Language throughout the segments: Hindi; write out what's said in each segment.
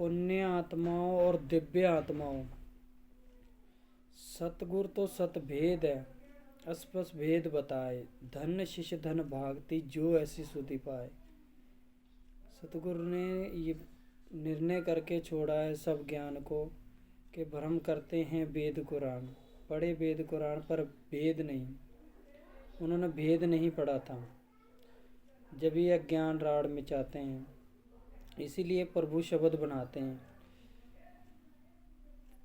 पुण्य आत्माओं और दिव्य आत्माओं, सतगुर तो सतभेद है स्पष्ट भेद बताए, धन्य शिष्य धन भागती जो ऐसी सुधि पाए। सतगुरु ने ये निर्णय करके छोड़ा है सब ज्ञान को कि भ्रम करते हैं वेद कुरान, पढ़े वेद कुरान पर भेद नहीं, उन्होंने भेद नहीं पढ़ा था, जब ये अज्ञान राड़ में चाहते हैं, इसीलिए प्रभु शब्द बनाते हैं।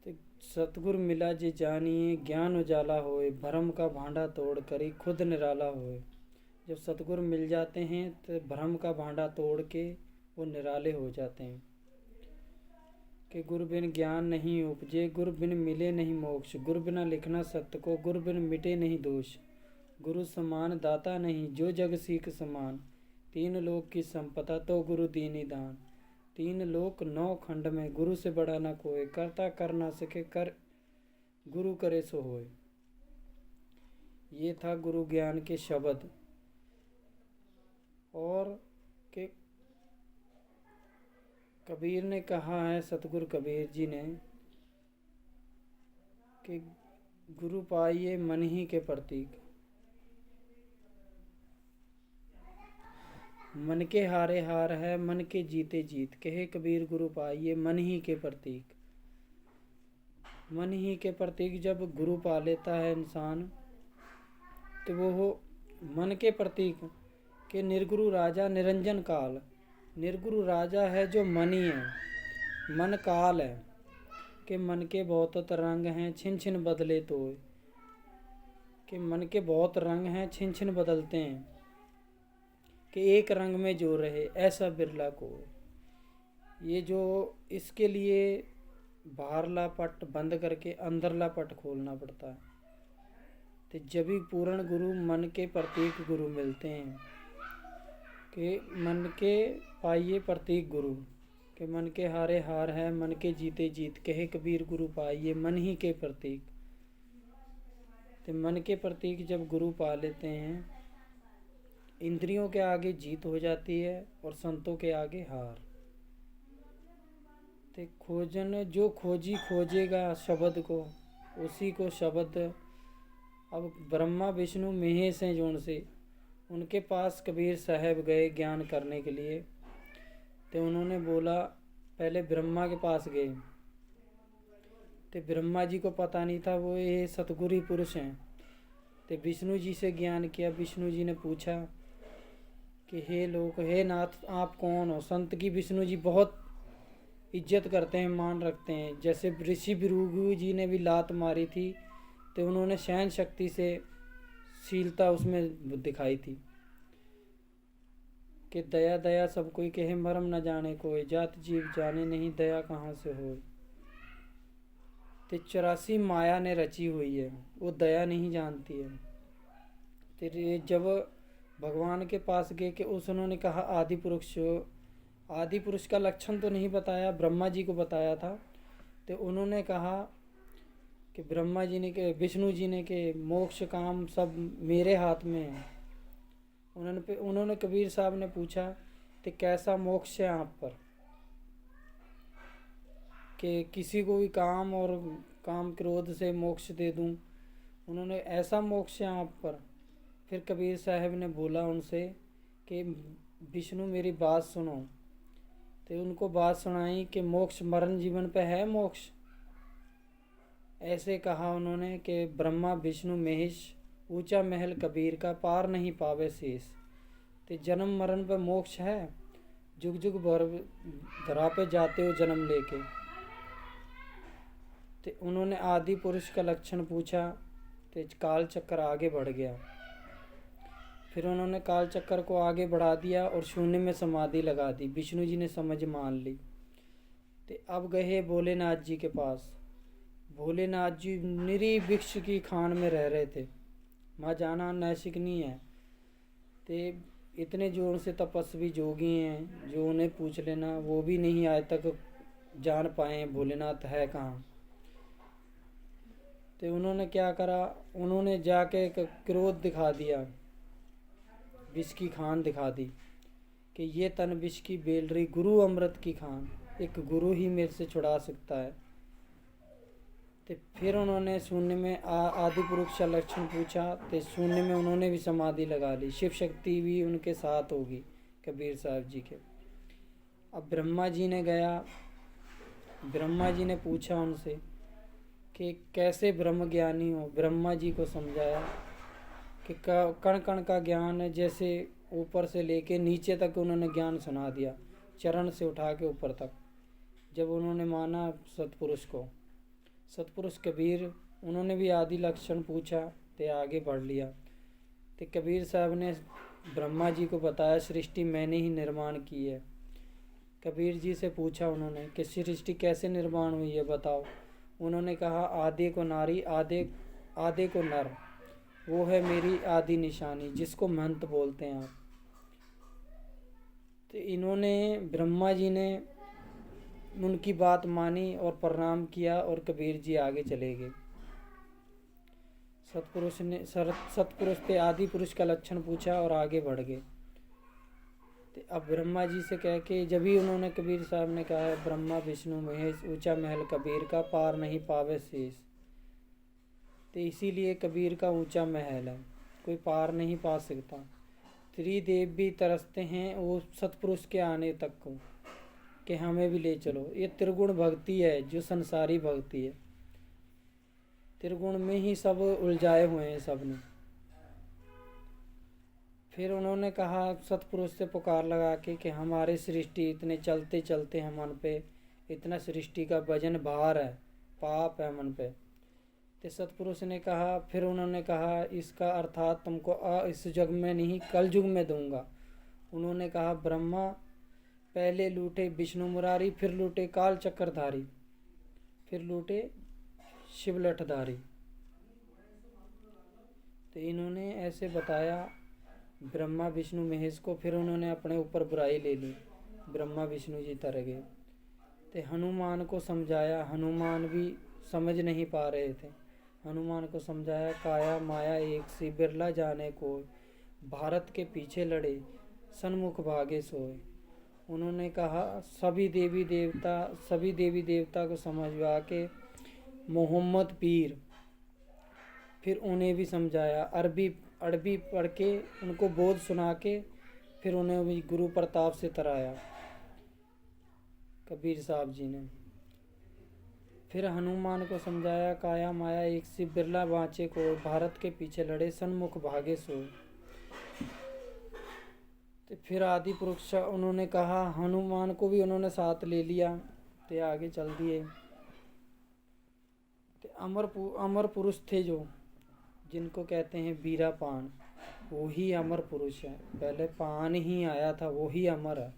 तो सतगुर मिला जे जानिए, ज्ञान उजाला होए, भ्रम का भांडा तोड़ करी खुद निराला होए। जब सतगुर मिल जाते हैं तो भ्रम का भांडा तोड़ के वो निराले हो जाते हैं कि गुरु बिन ज्ञान नहीं उपजे, गुरु बिन मिले नहीं मोक्ष, गुरु बिना लिखना सत्य को, गुरु बिन मिटे नहीं दोष, गुरु समान दाता नहीं जो जग सीख समान, तीन लोक की संपदा तो गुरु दीनी दान, तीन लोक नौ खंड में गुरु से बड़ा न कोई, करता कर ना सके कर गुरु करे सो होए। ये था गुरु ज्ञान के शब्द। और के कबीर ने कहा है, सतगुरु कबीर जी ने, कि गुरु पाइए मन ही के प्रतीक, मन के हारे हार है मन के जीते जीत, कहे कबीर गुरु पाइए मन ही के प्रतीक। मन ही के प्रतीक जब गुरु पा लेता है इंसान, तो वो हो मन के प्रतीक के निर्गुरु राजा निरंजन काल। निर्गुरु राजा है जो मन ही है, मन काल है कि मन के बहुत रंग हैं छिन छिन बदले तो, कि मन के बहुत रंग हैं छिन छिन बदलते हैं, कि एक रंग में जो रहे ऐसा बिरला को। ये जो इसके लिए बाहरला पट बंद करके अंदरला पट खोलना पड़ता है। तो जब भी पूर्ण गुरु मन के प्रतीक गुरु मिलते हैं कि मन के पाइए प्रतीक गुरु, कि मन के हारे हार है मन के जीते जीत, कहे कबीर गुरु पाइए मन ही के प्रतीक। तो मन के प्रतीक जब गुरु पा लेते हैं, इंद्रियों के आगे जीत हो जाती है और संतों के आगे हार। तो खोजन जो खोजी खोजेगा शब्द को, उसी को शब्द। अब ब्रह्मा विष्णु महेश हैं जोन से, उनके पास कबीर साहब गए ज्ञान करने के लिए। तो उन्होंने बोला, पहले ब्रह्मा के पास गए, तो ब्रह्मा जी को पता नहीं था वो ये सतगुरु पुरुष हैं। तो विष्णु जी से ज्ञान किया। विष्णु जी ने पूछा कि हे लोक, हे नाथ, आप कौन हो? संत की विष्णु जी बहुत इज्जत करते हैं, मान रखते हैं। जैसे ऋषि भृगु जी ने भी लात मारी थी, तो उन्होंने सहन शक्ति से शीलता उसमें दिखाई थी कि दया दया सब कोई कहे मरम न जाने कोई, जात जीव जाने नहीं दया कहाँ से हो। तो 84 माया ने रची हुई है, वो दया नहीं जानती है। तो जब भगवान के पास गए कि उन्होंने कहा आदि पुरुष, आदि पुरुष का लक्षण तो नहीं बताया, ब्रह्मा जी को बताया था। तो उन्होंने कहा कि ब्रह्मा जी ने के विष्णु जी ने के मोक्ष काम सब मेरे हाथ में है। उन्होंने कबीर साहब ने पूछा कि कैसा मोक्ष है आप पर, कि किसी को भी काम और काम क्रोध से मोक्ष दे दूं। उन्होंने ऐसा मोक्ष है आप पर। फिर कबीर साहब ने बोला उनसे कि विष्णु मेरी बात सुनो। तो उनको बात सुनाई कि मोक्ष मरण जीवन पे है मोक्ष। ऐसे कहा उन्होंने कि ब्रह्मा विष्णु महेश, ऊंचा महल कबीर का पार नहीं पावे शेष। तो जन्म मरण पे मोक्ष है, जुग जुग भर धरा पे जाते हो जन्म लेके। तो उन्होंने आदि पुरुष का लक्षण पूछा, तो काल चक्कर आगे बढ़ गया। फिर उन्होंने काल चक्कर को आगे बढ़ा दिया और शून्य में समाधि लगा दी। विष्णु जी ने समझ मान ली। तो अब गए भोलेनाथ जी के पास। भोलेनाथ जी निरी वृक्ष की खान में रह रहे थे, वहाँ जाना नैसिक नहीं है। तो इतने जोर से तपस्वी जोगी हैं जो उन्हें पूछ लेना, वो भी नहीं आज तक जान पाए भोलेनाथ है कहाँ। तो उन्होंने क्या करा, उन्होंने जाके एक क्रोध दिखा दिया, विष की खान दिखा दी कि ये तन विष की बेल रही गुरु अमृत की खान। एक गुरु ही मेरे से छुड़ा सकता है। तो फिर उन्होंने शून्य में आदि पुरुष का लक्षण पूछा, तो शून्य में उन्होंने भी समाधि लगा ली, शिव शक्ति भी उनके साथ होगी कबीर साहब जी के। अब ब्रह्मा जी ने पूछा उनसे कि कैसे ब्रह्म ज्ञानी हो। ब्रह्मा जी को समझाया कि कण कण का ज्ञान है, जैसे ऊपर से लेके नीचे तक उन्होंने ज्ञान सुना दिया, चरण से उठा के ऊपर तक। जब उन्होंने माना सतपुरुष कबीर, उन्होंने भी आदि लक्षण पूछा, तो आगे बढ़ लिया। तो कबीर साहब ने ब्रह्मा जी को बताया, सृष्टि मैंने ही निर्माण की है। कबीर जी से पूछा उन्होंने कि सृष्टि कैसे निर्माण हुई है, बताओ। उन्होंने कहा, आधे को नारी आधे को नर, वो है मेरी आदि निशानी, जिसको महंत बोलते हैं आप। तो इन्होंने, ब्रह्मा जी ने उनकी बात मानी और प्रणाम किया और कबीर जी आगे चले गए। सतपुरुष थे, आदि पुरुष का लक्षण पूछा और आगे बढ़ गए। तो अब ब्रह्मा जी से कह के, जब ही उन्होंने, कबीर साहब ने कहा है, ब्रह्मा विष्णु महेश ऊंचा महल कबीर का, पार नहीं पावे शेष। तो इसीलिए कबीर का ऊंचा महल है, कोई पार नहीं पा सकता। त्रिदेव भी तरसते हैं वो सतपुरुष के आने तक को, कि हमें भी ले चलो। ये त्रिगुण भक्ति है, जो संसारी भक्ति है। त्रिगुण में ही सब उलझाए हुए हैं सब ने। फिर उन्होंने कहा, सतपुरुष से पुकार लगा के, कि हमारे सृष्टि इतने चलते चलते हैं मन पे, इतना सृष्टि का वजन भार है, पाप है मन पे। तो सतपुरुष ने कहा, फिर उन्होंने कहा, इसका अर्थात तुमको इस युग में नहीं, कल युग में दूंगा। उन्होंने कहा, ब्रह्मा पहले लूटे विष्णु मुरारी, फिर लूटे काल चक्रधारी, फिर लूटे शिवलठधारी। तो इन्होंने ऐसे बताया ब्रह्मा विष्णु महेश को। फिर उन्होंने अपने ऊपर बुराई ले ली, ब्रह्मा विष्णु जी तर गए। तो हनुमान को समझाया, हनुमान भी समझ नहीं पा रहे थे। हनुमान को समझाया, काया माया एक सी, बिरला जाने को, भारत के पीछे लड़े, सन्मुख भागे सोए। उन्होंने कहा, सभी देवी देवता को समझवा के मोहम्मद पीर। फिर उन्हें भी समझाया, अरबी पढ़ के उनको बोध सुना के, फिर उन्हें भी गुरु प्रताप से तराया कबीर साहब जी ने। फिर हनुमान को समझाया, काया माया एक सी, बिरला बाँचे को, भारत के पीछे लड़े, सन्मुख भागे सोए। तो फिर आदि पुरुष उन्होंने कहा, हनुमान को भी उन्होंने साथ ले लिया, तो आगे चल दिए। तो अमर पुरुष थे जो, जिनको कहते हैं बीरा पान, वो ही अमर पुरुष है। पहले पान ही आया था, वो ही अमर है।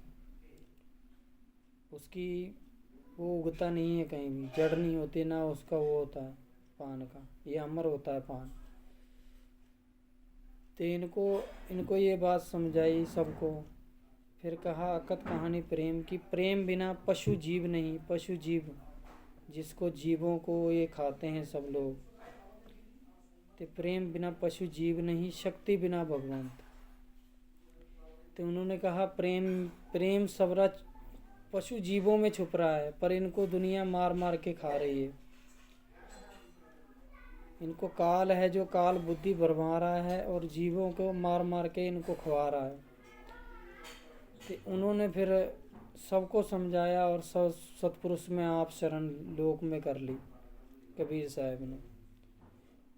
उसकी वो उगता नहीं है कहीं भी, जड़ नहीं होती ना उसका वो होता है पान का, ये अमर होता है पान। तो इनको ये बात समझाई सबको। फिर कहा, अकथ कहानी प्रेम की, प्रेम बिना पशु जीव नहीं, पशु जीव जिसको जीवों को ये खाते हैं सब लोग। तो प्रेम बिना पशु जीव नहीं, शक्ति बिना भगवंत। तो उन्होंने कहा, प्रेम सबरा पशु जीवों में छुप रहा है, पर इनको दुनिया मार मार के खा रही है। इनको काल है जो काल बुद्धि भरमा रहा है, और जीवों को मार मार के इनको खवा रहा है। तो उन्होंने फिर सबको समझाया, और सतपुरुष में आप शरण लोक में कर ली कबीर साहब ने।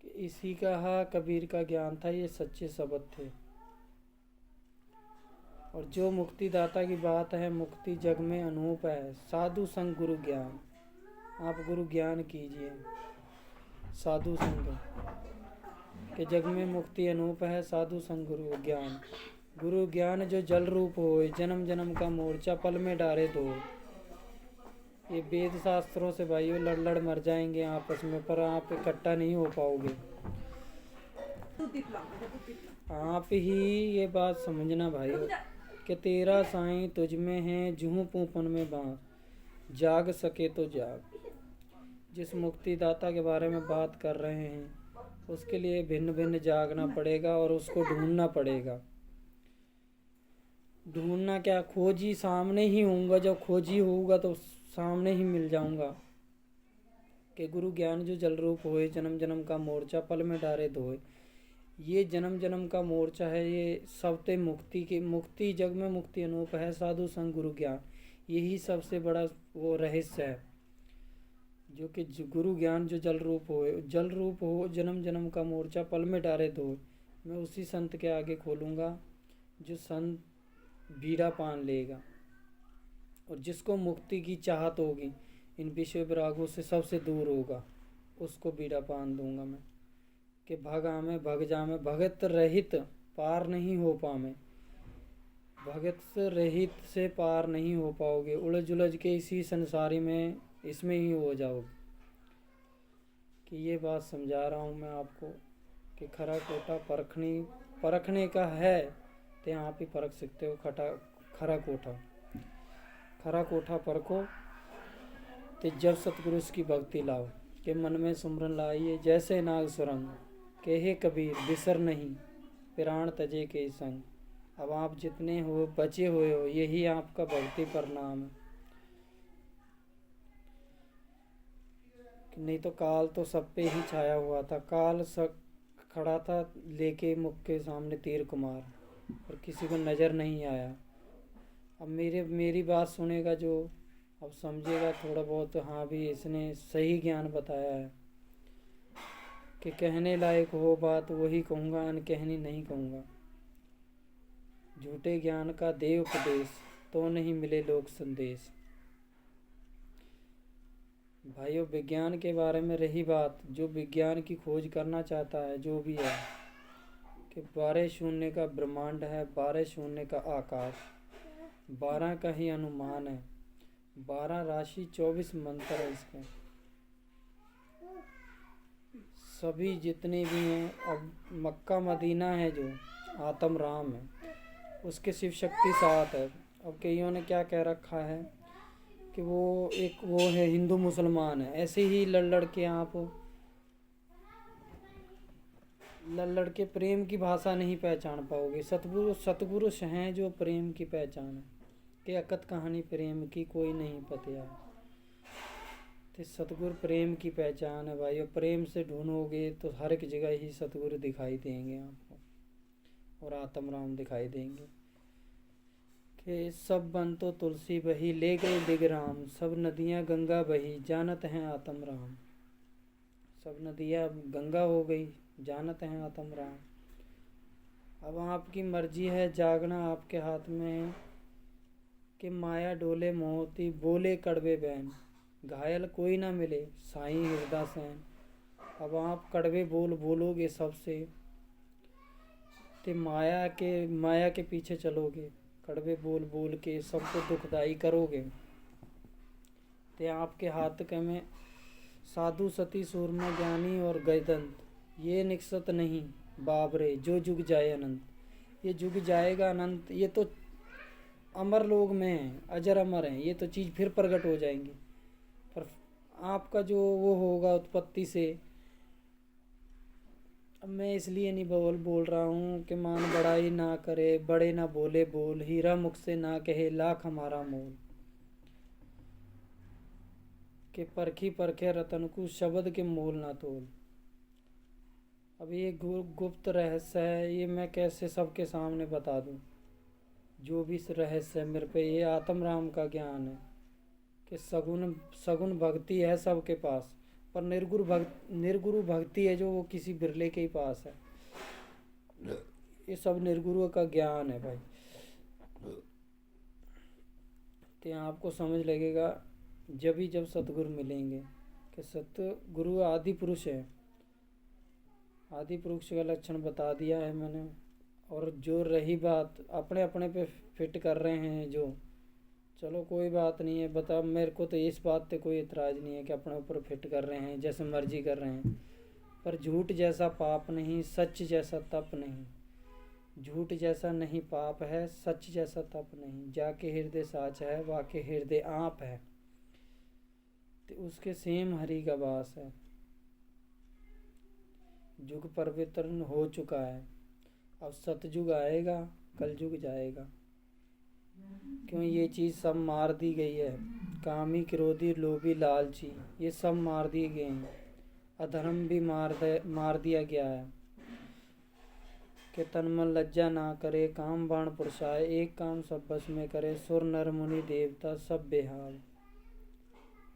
कि इसी का कबीर का ज्ञान था, ये सच्चे शब्द थे। और जो मुक्तिदाता की बात है, मुक्ति जग में अनूप है, साधु संग गुरु ज्ञान। आप गुरु ज्ञान कीजिए, साधु संग के जग में मुक्ति अनूप है, साधु संग गुरु ज्ञान। गुरु ज्ञान जो जल रूप होए, जन्म जन्म का मोर्चा पल में डारे दो। ये वेद शास्त्रों से भाइयों लड़ लड़ मर जाएंगे आपस में, पर आप इकट्ठा नहीं हो पाओगे। आप ही ये बात समझना भाइयों, कि तेरा साईं तुझ में है, जूं पूपन में बाँस, जाग सके तो जाग। जिस मुक्तिदाता के बारे में बात कर रहे हैं, उसके लिए भिन्न भिन्न जागना पड़ेगा और उसको ढूंढना पड़ेगा। ढूंढना क्या, खोजी सामने ही होऊंगा, जब खोजी होऊगा तो सामने ही मिल जाऊंगा। कि गुरु ज्ञान जो जल रूप होए, जन्म जन्म का मोर्चा पल में डारे धोए। ये जन्म जन्म का मोर्चा है, ये सबते मुक्ति की, मुक्ति जग में मुक्ति अनूप है, साधु संग गुरु ज्ञान। यही सबसे बड़ा वो रहस्य है, जो कि गुरु ज्ञान जो जल रूप होए, जल रूप हो, जन्म जन्म का मोर्चा पल में डारे धोए। मैं उसी संत के आगे खोलूँगा जो संत बीड़ा पान लेगा और जिसको मुक्ति की चाहत होगी, इन विषय विरागों से सबसे दूर होगा, उसको बीड़ा पान दूंगा मैं। कि भगा में भग जा में, भगत रहित पार नहीं हो पामे। भगत रहित से पार नहीं हो पाओगे, उलझ उलझ के इसी संसारी में इसमें ही हो जाओगे। कि ये बात समझा रहा हूँ मैं आपको कि खरा कोटा परखने का है तो आप ही परख सकते हो। खरा कोठा परखो तो जब सतगुरु की भक्ति लाओ। के मन में सुमरन लाइए जैसे नाग सुरंग, कहे कबीर बिसर नहीं प्राण तजे के संग। अब आप जितने हो बचे हुए हो, यही आपका भक्ति प्रणाम है। नहीं तो काल तो सब पे ही छाया हुआ था, काल सब खड़ा था लेके मुख के सामने तीर कुमार, और किसी को नज़र नहीं आया। अब मेरी बात सुनेगा जो, अब समझेगा थोड़ा बहुत, हाँ भी इसने सही ज्ञान बताया है। कि कहने लायक हो बात वही कहूँगा, अनकहनी नहीं कहूँगा। झूठे ज्ञान का दे उपदेश, तो नहीं मिले लोक संदेश। भाइयों, विज्ञान के बारे में रही बात, जो विज्ञान की खोज करना चाहता है, जो भी है, कि 12 शून्य का ब्रह्मांड है, 12 शून्य का आकाश, 12 का ही अनुमान है, 12 राशि, 24 मंत्र है इसके। सभी जितने भी हैं, अब मक्का मदीना है जो आत्म राम है, उसके शिव शक्ति 7 है। अब कईयों ने क्या कह रखा है कि वो एक वो है हिंदू मुसलमान है। ऐसे ही लड़ के आप लड़ के प्रेम की भाषा नहीं पहचान पाओगे। सतपुरुष हैं जो प्रेम की पहचान है। कि अकत कहानी प्रेम की कोई नहीं पतिया। तो सतगुरु प्रेम की पहचान है भाई, और प्रेम से ढूंढोगे तो हर एक जगह ही सतगुरु दिखाई देंगे आपको, और आत्म राम दिखाई देंगे। कि सब बन तो तुलसी बही, ले गए दिगराम, सब नदियाँ गंगा बही, जानत हैं आत्म राम। सब नदियाँ गंगा हो गई, जानत हैं आत्म राम। अब आपकी मर्जी है, जागना आपके हाथ में है। कि माया डोले मोहती, बोले कड़वे बैन, घायल कोई ना मिले साईं हृदय सैन। अब आप कड़वे बोलोगे सबसे, तो माया के पीछे चलोगे, कड़वे बोल के सबको दुखदाई करोगे। ते आपके हाथ के में साधु सती सूरमा ज्ञानी और गैदंत, ये निकसत नहीं बाबरे, जो जुग जाए अनंत। ये जुग जाएगा अनंत, ये तो अमर लोग में है, अजर अमर हैं, ये तो चीज़ फिर प्रकट हो जाएंगी। पर आपका जो वो होगा उत्पत्ति से, अब मैं इसलिए नहीं बोल रहा हूँ कि मान बड़ाई ना करे, बड़े ना बोले बोल, हीरा मुख से ना कहे लाख हमारा मोल। कि परखी परखे रतन को, शब्द के मोल ना तोल। अब ये गुप्त रहस्य है, ये मैं कैसे सबके सामने बता दूँ। जो भी रहस्य है मेरे पे, ये आत्म राम का ज्ञान है। कि सगुण भक्ति है सबके पास, पर निर्गुरु भक्ति है जो वो किसी बिरले के ही पास है। ये सब निर्गुरु का ज्ञान है भाई। तो आपको समझ लगेगा जब सतगुरु मिलेंगे। कि सतगुरु आदि पुरुष है, आदि पुरुष का लक्षण बता दिया है मैंने। और जो रही बात अपने अपने पे फिट कर रहे हैं जो, चलो कोई बात नहीं है, बता मेरे को तो इस बात पे कोई इतराज़ नहीं है कि अपने ऊपर फिट कर रहे हैं, जैसे मर्जी कर रहे हैं। पर झूठ जैसा पाप नहीं, सच जैसा तप नहीं। झूठ जैसा नहीं पाप है, सच जैसा तप नहीं। जाके हृदय साच है, वाके हृदय आप है, तो उसके सेम हरि का वास है। युग परिवर्तन हो चुका है, अब सतयुग आएगा, कलयुग जाएगा। क्यों ये चीज़ सब मार दी गई है। कामी, क्रोधी, लोभी, लालची, ये सब मार दिए गए हैं। अधर्म भी मार दिया गया है कि तन मन लज्जा ना करे, काम बाण पुरसाए, एक काम सब बस में करे, सुर नर मुनि देवता सब बेहाल।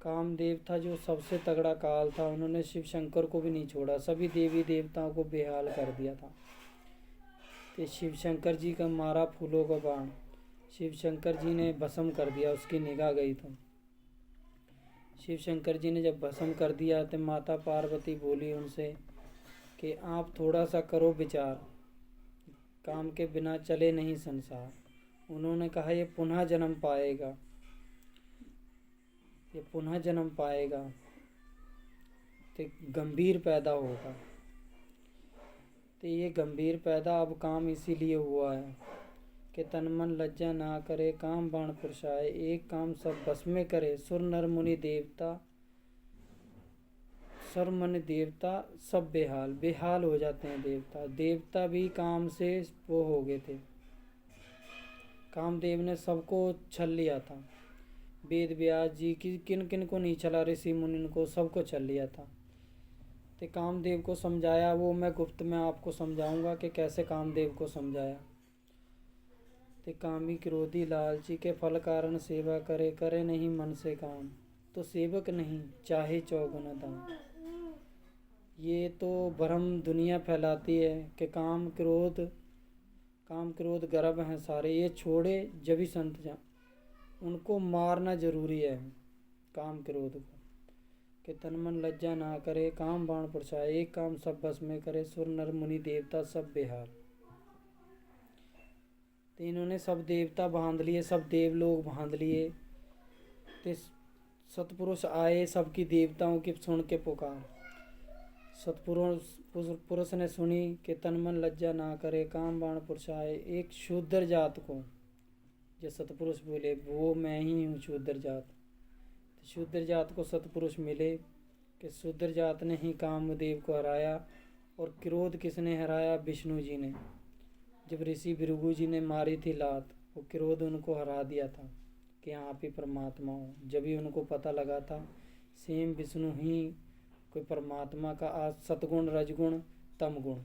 कामदेव था जो सबसे तगड़ा काल था, उन्होंने शिव शंकर को भी नहीं छोड़ा, सभी देवी देवताओं को बेहाल कर दिया था। तो शिव शंकर जी का मारा फूलों का बाण, शिव शंकर जी ने भस्म कर दिया, उसकी निगाह गई तो शिव शंकर जी ने जब भस्म कर दिया तो माता पार्वती बोली उनसे कि आप थोड़ा सा करो विचार, काम के बिना चले नहीं संसार। उन्होंने कहा ये पुनः जन्म पाएगा, ये पुनः जन्म पाएगा तो गंभीर पैदा होगा। तो ये गंभीर पैदा अब काम इसीलिए हुआ है कि तन मन लज्जा ना करे, काम बाण पुरसाए, एक काम सब बस में करे, सुर नर मुनि देवता सर मन देवता सब बेहाल। बेहाल हो जाते हैं देवता, देवता भी काम से वो हो गए थे। कामदेव ने सबको छल लिया था, वेद व्यास जी की किन किन को नहीं छला, ऋषि मुनि को सबको छल लिया था। तो कामदेव को समझाया, वो मैं गुप्त में आपको समझाऊंगा कि कैसे कामदेव को समझाया। तो कामी, क्रोधी, लालची के फल कारण सेवा करे, करे नहीं मन से काम, तो सेवक नहीं चाहे चौगुना दाम। ये तो भ्रम दुनिया फैलाती है कि काम क्रोध गर्भ हैं सारे, ये छोड़े जब ही संत जा, उनको मारना जरूरी है काम क्रोध को। कि तन मन लज्जा ना करे, काम बाण पुरसाए, एक काम सब बस में करे, सुर नर मुनि देवता सब बेहाल। तो इन्होंने सब देवता बांध लिए, सब देवलोग बांध लिए। तो सतपुरुष आए, सबकी देवताओं की सुन के पुकार। सतपुरुष ने सुनी कि तन मन लज्जा ना करे, काम बाण पुरसाए, एक शूद्र जात को, जो सतपुरुष बोले वो मैं ही हूँ शूद्र जात। तो शूद्र जात को सतपुरुष मिले कि शूद्र जात ने ही कामदेव को हराया। और क्रोध किसने हराया? विष्णु जी ने। जब ऋषि भृगु जी ने मारी थी लात, वो क्रोध उनको हरा दिया था कि आप ही परमात्मा हो। जब ही उनको पता लगा था सेम विष्णु ही कोई परमात्मा का सतगुण, रजगुण, तम गुण।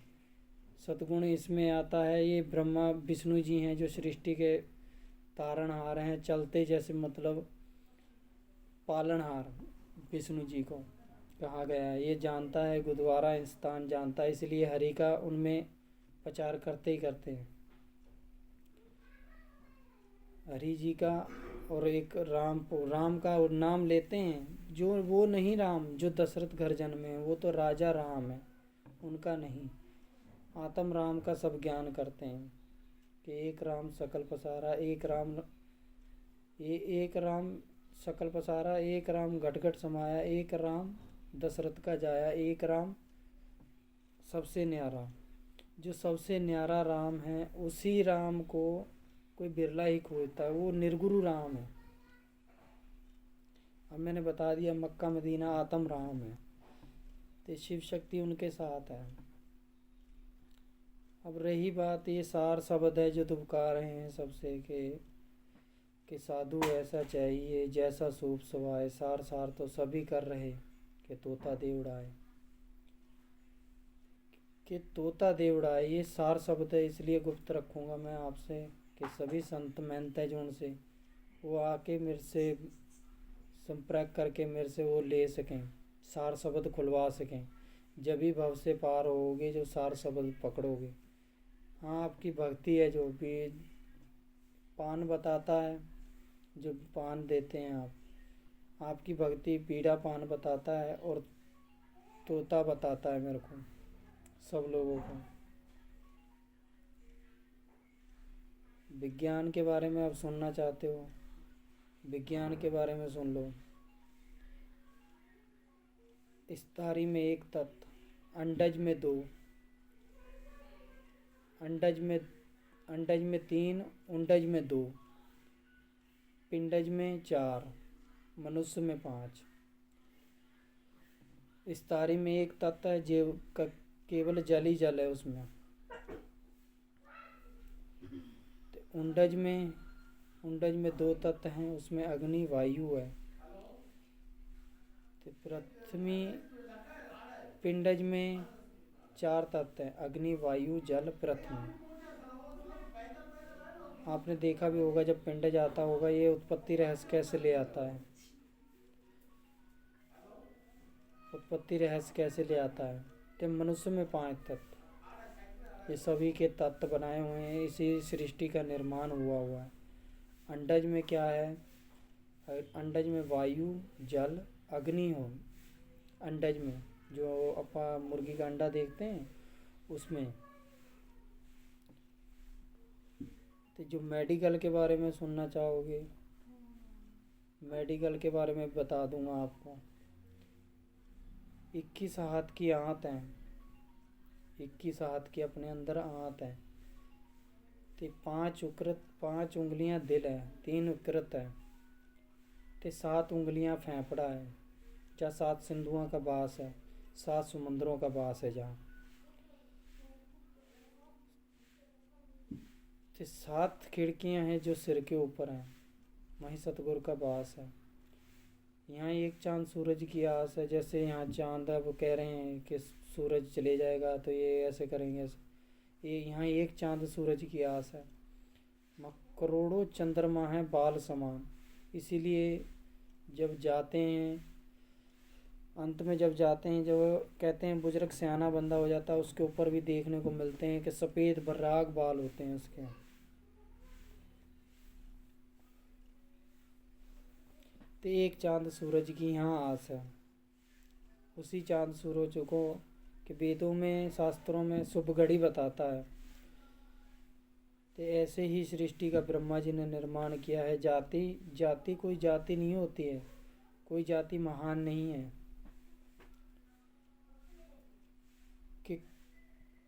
सतगुण इसमें आता है, ये ब्रह्मा विष्णु जी हैं जो सृष्टि के तारणहार हैं, चलते जैसे मतलब पालनहार विष्णु जी को कहा गया है। ये जानता है, गुरुद्वारा स्थान जानता है, इसलिए हरि का उनमें प्रचार करते ही करते हैं हरि जी का। और एक राम का और नाम लेते हैं, जो वो नहीं राम जो दशरथ घर जन्मे हैं, वो तो राजा राम है, उनका नहीं। आत्म राम का सब ज्ञान करते हैं कि एक राम सकल पसारा, एक राम सकल पसारा, एक राम घट घट समाया, एक राम दशरथ का जाया, एक राम सबसे न्यारा। जो सबसे न्यारा राम है उसी राम को कोई बिरला ही खोजता है, वो निर्गुरु राम है। अब मैंने बता दिया मक्का मदीना आत्म राम है, तो शिव शक्ति उनके साथ है। अब रही बात, ये सार शब्द है जो दुबका रहे हैं सबसे कि साधु ऐसा चाहिए जैसा सूप सवाए, सार सार तो सभी कर रहे कि तोता दे उड़ाए। कि तोता दे उड़ाए, ये सार शब्द है, इसलिए गुप्त रखूँगा मैं आपसे कि सभी संत मेहनत है जो उनसे वो आके मेरे से संपर्क करके मेरे से वो ले सकें, सार शब्द खुलवा सकें। जब भी भव से पार होगे जो सार शब्द पकड़ोगे। हाँ, आपकी भक्ति है, जो भी पान बताता है, जो पान देते हैं आप, आपकी भक्ति पीड़ा पान बताता है और तोता बताता है मेरे को, सब लोगों को। विज्ञान के बारे में आप सुनना चाहते हो, विज्ञान के बारे में सुन लो। स्तरी में एक तत्व, अंडज में 2, अंडज में 3, उंडज में 2, पिंडज में 4, मनुष्य में 5। स्तरी में एक तत्व है जो केवल जल ही जल है उसमें। उंडज में उंडज में 2 तत्व हैं, उसमें अग्नि वायु है। तो पृथ्वी पिंडज में 4 तत्व हैं, अग्नि वायु जल पृथ्वी। आपने देखा भी होगा जब पिंडज आता होगा, ये उत्पत्ति रहस्य कैसे ले आता है, उत्पत्ति रहस्य कैसे ले आता है। तो मनुष्य में 5 तत्व, ये सभी के तत्व बनाए हुए हैं, इसी सृष्टि का निर्माण हुआ है। अंडज में क्या है, अंडज में वायु जल अग्नि हो। अंडज में जो अपा मुर्गी का अंडा देखते हैं उसमें। तो जो मेडिकल के बारे में सुनना चाहोगे, मेडिकल के बारे में बता दूंगा आपको। 21 हाथ की आंत है, 21 हाथ की अपने अंदर आंत है। तो 5 उंगलियां दिल है, 3 विकृत है। तो 7 उंगलियां फेफड़ा है, जहाँ 7 सिंधुओं का वास है, 7 समुद्रों का वास है जहाँ। तो 7 खिड़कियां हैं जो सिर के ऊपर हैं, वहीं सतगुरु का वास है। यहाँ एक चांद सूरज की आस है, जैसे यहाँ चांद है, वो कह रहे हैं कि सूरज चले जाएगा तो ये ऐसे करेंगे ऐसे। ये यहाँ एक चांद सूरज की आस है, करोड़ों चंद्रमा हैं बाल समान। इसीलिए जब जाते हैं, अंत में जब जाते हैं, जब कहते हैं बुजुर्ग सियाना बंदा हो जाता है, उसके ऊपर भी देखने को मिलते हैं कि सफ़ेद बर्राक बाल होते हैं उसके। तो एक चांद सूरज की यहाँ आस है। उसी चांद सूरज को कि वेदों में शास्त्रों में शुभ घड़ी बताता है। तो ऐसे ही सृष्टि का ब्रह्मा जी ने निर्माण किया है। जाति कोई जाति नहीं होती है, कोई जाति महान नहीं है कि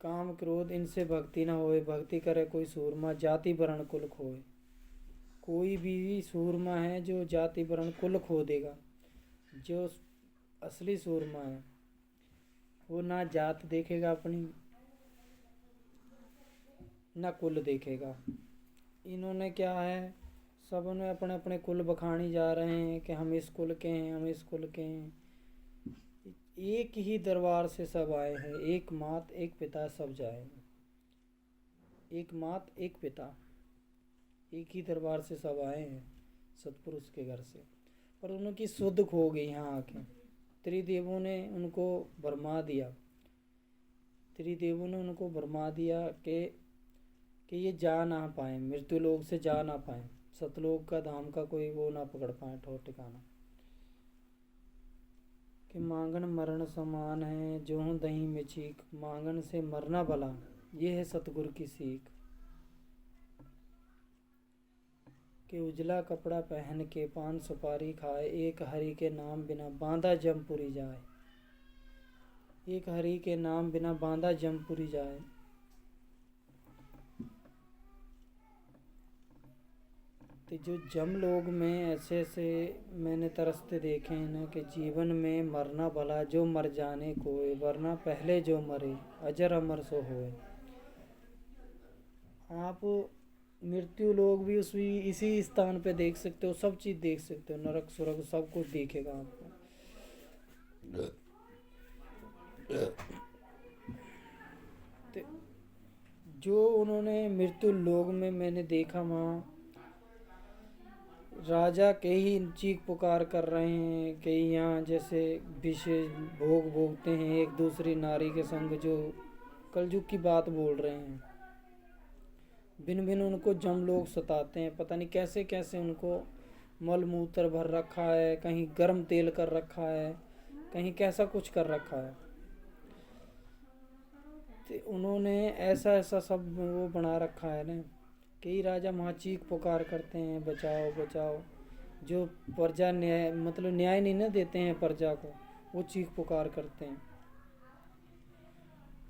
काम क्रोध इनसे भक्ति न होए, भक्ति करे कोई सूरमा, जाति वर्ण कुल खोए। कोई भी सूरमा है जो जाति वर्ण कुल खो देगा। जो असली सूरमा है वो ना जात देखेगा अपनी, ना कुल देखेगा। इन्होंने क्या है, सब ने अपने अपने कुल बखानी जा रहे हैं कि हम इस कुल के हैं, हम इस कुल के हैं। एक ही दरबार से सब आए हैं, एक मात एक पिता सब जाएंगे। एक मात एक पिता, एक ही दरबार से सब आए हैं, सतपुरुष के घर से। पर उनकी शुद्ध खो गई यहाँ आके। त्रिदेवों ने उनको भरमा दिया, त्रिदेवों ने उनको भरमा दिया कि ये जा ना पाए, मृत्यु लोक से जा ना पाए, सतलोक का धाम का कोई वो ना पकड़ पाए ठौर ठिकाना। कि मांगन मरण समान है, जो हूँ दही में चीख, मांगन से मरना भला, ये है सतगुरु की सीख। कि उजला कपड़ा पहन के पान सुपारी खाए, एक हरि के नाम बिना बांधा जमपुरी जाए, एक हरि के नाम बिना बांधा जमपुरी जाए। तो जो जम लोग में ऐसे ऐसे मैंने तरसते देखे हैं ना, कि जीवन में मरना भला, जो मर जाने कोई, वरना पहले जो मरे अजर अमर सो होए। आप मृत्यु लोग भी इसी स्थान पे देख सकते हो, सब चीज़ देख सकते हो, नरक सुरग सब कुछ दिखेगा आपको। तो जो उन्होंने मृत्यु लोग में मैंने देखा, वहाँ राजा के ही चीख पुकार कर रहे हैं कि यहाँ जैसे विशेष भोग भोगते हैं एक दूसरी नारी के संग, जो कलयुग की बात बोल रहे हैं। भिन्न भिन्न उनको जम लोग सताते हैं, पता नहीं कैसे कैसे उनको मल मूत्र भर रखा है, कहीं गर्म तेल कर रखा है, कहीं कैसा कुछ कर रखा है। तो उन्होंने ऐसा ऐसा सब वो बना रखा है ना, कई राजा वहाँ चीख पुकार करते हैं बचाओ बचाओ। जो प्रजा न्याय मतलब न्याय नहीं ना देते हैं प्रजा को, वो चीख पुकार करते हैं।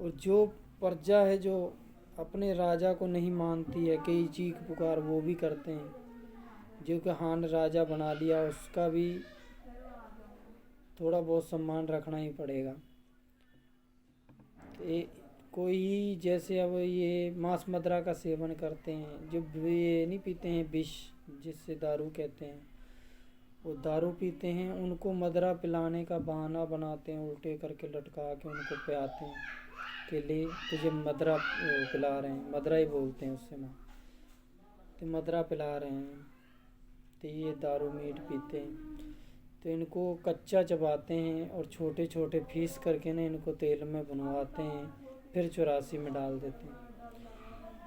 और जो प्रजा है जो अपने राजा को नहीं मानती है, कई चीख पुकार वो भी करते हैं। जो कि हान राजा बना लिया, उसका भी थोड़ा बहुत सम्मान रखना ही पड़ेगा। कोई जैसे अब ये मांस मदिरा का सेवन करते हैं, जो ये नहीं पीते हैं विष जिससे दारू कहते हैं, वो दारू पीते हैं, उनको मदरा पिलाने का बहाना बनाते हैं, उल्टे करके लटका के उनको पिलाते हैं कि ले तुझे मदरा पिला रहे हैं, मदरा ही बोलते हैं उससे ना, तो मदरा पिला रहे हैं। तो ये दारू मीट पीते हैं, तो इनको कच्चा चबाते हैं और छोटे छोटे पीस करके ना इनको तेल में भुनवाते हैं, फिर 84 में डाल देते हैं।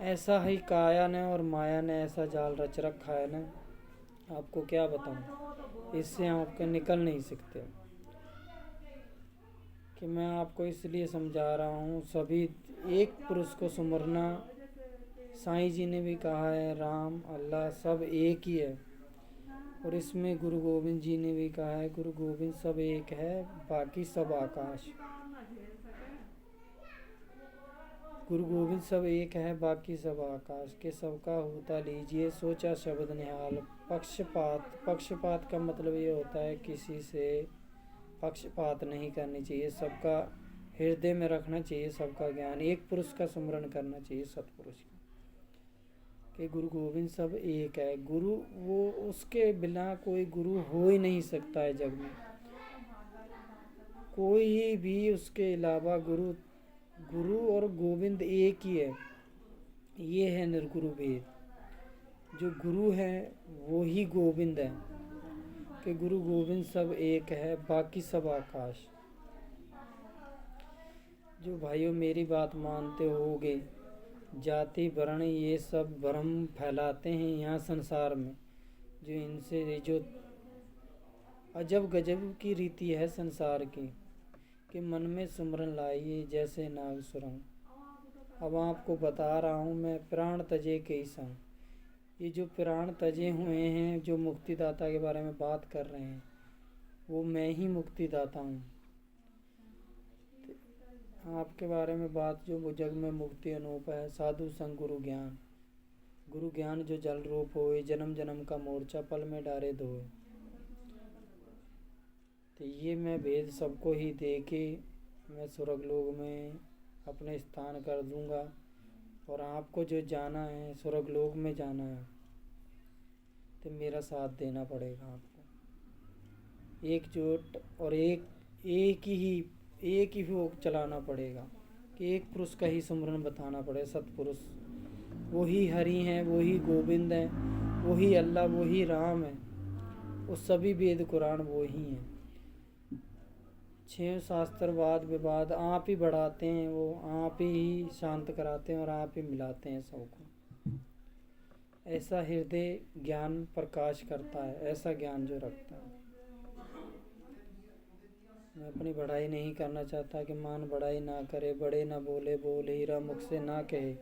ऐसा ही काया ने और माया ने ऐसा जाल रच रखा है ना, आपको क्या बताऊं, इससे आपके निकल नहीं सकते। कि मैं आपको इसलिए समझा रहा हूँ, सभी एक पुरुष को सुमरना, साईं जी ने भी कहा है, राम अल्लाह सब एक ही है। और इसमें गुरु गोविंद जी ने भी कहा है, गुरु गोविंद सब एक है, बाकी सब आकाश। गुरु गोविंद सब एक है, बाकी सब आकाश, के सबका होता लीजिए सोचा शब्द निहाल। पक्षपात का मतलब ये होता है किसी से पक्षपात नहीं करनी चाहिए, सबका हृदय में रखना चाहिए, सबका ज्ञान, एक पुरुष का सुमरण करना चाहिए, सतपुरुष का। कि गुरु गोविंद सब एक है, गुरु वो उसके बिना कोई गुरु हो ही नहीं सकता है जग में, कोई भी उसके अलावा गुरु और गोविंद एक ही है। ये है निर्गुरु भेद, जो गुरु है वो ही गोविंद है। कि गुरु गोविंद सब एक है, बाकी सब आकाश। जो भाइयों मेरी बात मानते होगे, जाति वर्ण ये सब भ्रम फैलाते हैं यहाँ संसार में, जो इनसे जो अजब गजब की रीति है संसार की, कि मन में सुमरन लाइए जैसे नाग सुरंग। अब आपको बता रहा हूँ मैं, प्राण तजे कई संग, ये जो प्राण तजे हुए हैं, जो मुक्तिदाता के बारे में बात कर रहे हैं, वो मैं ही मुक्तिदाता हूँ। आपके बारे में बात जो जग में मुक्ति अनूप है, साधु संग गुरु ज्ञान जो जल रूप होए, जन्म जन्म का मोर्चा पल में डारे धोए। तो ये मैं भेद सबको ही दे के मैं स्वर्ग लोक में अपने स्थान कर दूंगा। और आपको जो जाना है, स्वर्ग लोक में जाना है, तो मेरा साथ देना पड़ेगा आपको, एकजुट और एक ही वो चलाना पड़ेगा। कि एक पुरुष का ही सुमरन बताना पड़ेगा, सतपुरुष वही हरि हैं, वही गोविंद हैं, वही अल्लाह, वही राम है, वो सभी वेद कुरान वो ही हैं। 6 शास्त्र वाद विवाद आप ही बढ़ाते हैं, वो आप ही शांत कराते हैं और आप ही मिलाते हैं सबको। ऐसा हृदय ज्ञान प्रकाश करता है, ऐसा ज्ञान जो रखता है। मैं अपनी बढ़ाई नहीं करना चाहता कि मान बढ़ाई ना करे, बड़े ना बोले बोल हीरा मुख से ना कहे,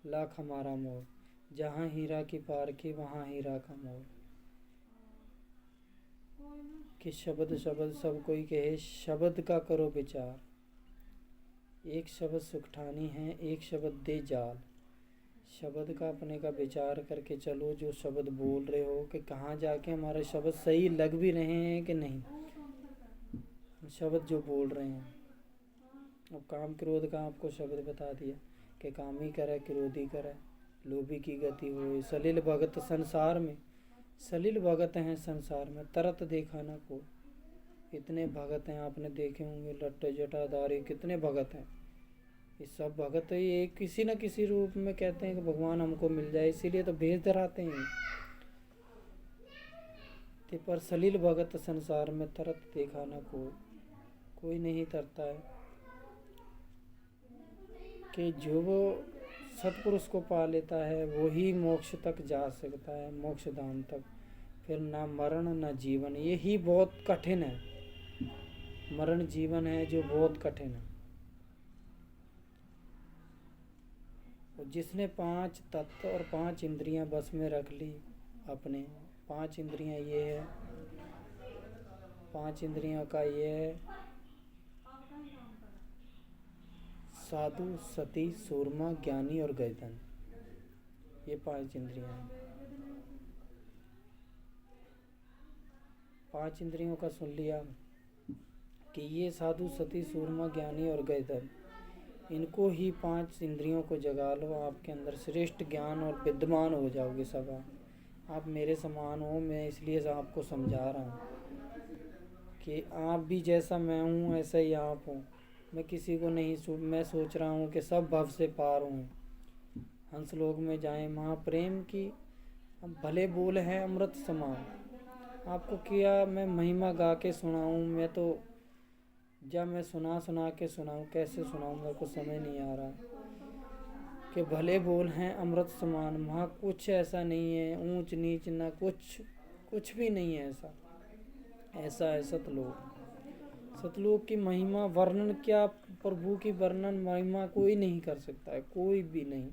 लाख हमारा मोल, जहाँ हीरा की पारखी वहाँ हीरा का मोल। कि शब्द सब कोई कहे, शब्द का करो विचार, एक शब्द सुखठानी है, एक शब्द दे जाल। शब्द का अपने का विचार करके चलो, जो शब्द बोल रहे हो कि कहाँ जाके हमारे शब्द सही लग भी रहे हैं कि नहीं, शब्द जो बोल रहे हैं। अब काम क्रोध का आपको शब्द बता दिया कि कामी करे क्रोधी करे, लोभी की गति हुई। सलिल भगत संसार में, सलिल भगत हैं संसार में, तरत देखा ना को। इतने भगत हैं, आपने देखे होंगे, लट्टे जटाधारी कितने भगत हैं। ये सब भगत ये किसी न किसी रूप में कहते हैं कि भगवान हमको मिल जाए, इसीलिए तो भेज धराते हैं। पर सलिल भगत संसार में, तरत देखा ना कोई नहीं तरता है। कि जो वो सतपुरुष को पा लेता है वो ही मोक्ष तक जा सकता है, मोक्ष धाम तक। फिर ना मरण ना जीवन, यही बहुत कठिन है। मरण जीवन है जो बहुत कठिन है। और जिसने 5 तत्व और 5 इंद्रियां बस में रख ली अपने, 5 इंद्रियां ये है, 5 इंद्रियों का ये है, साधु सती सूरमा ज्ञानी और गर्दन, ये 5 इंद्रियां हैं। 5 इंद्रियों का सुन लिया कि ये साधु सती सूरमा ज्ञानी और गर्दन, इनको ही 5 इंद्रियों को जगा लो, आपके अंदर श्रेष्ठ ज्ञान और विद्यमान हो जाओगे सब। आप मेरे समान हो, मैं इसलिए आपको समझा रहा हूँ कि आप भी जैसा मैं हूँ ऐसा ही आप हो। मैं किसी को नहीं मैं सोच रहा हूँ कि सब भव से पार हूँ, हंसलोक में जाएं महाप्रेम की। अब भले बोल हैं अमृत समान। आपको किया मैं महिमा गा के सुनाऊँ, मैं तो जब मैं सुना के सुनाऊँ, कैसे सुनाऊँ मेरे को समझ नहीं आ रहा। कि भले बोल हैं अमृत समान, वहाँ कुछ ऐसा नहीं है ऊंच नीच, ना कुछ भी नहीं है ऐसा। ऐसा है सतलोक। सतलोक की महिमा वर्णन क्या, प्रभु की वर्णन महिमा कोई नहीं कर सकता है, कोई भी नहीं।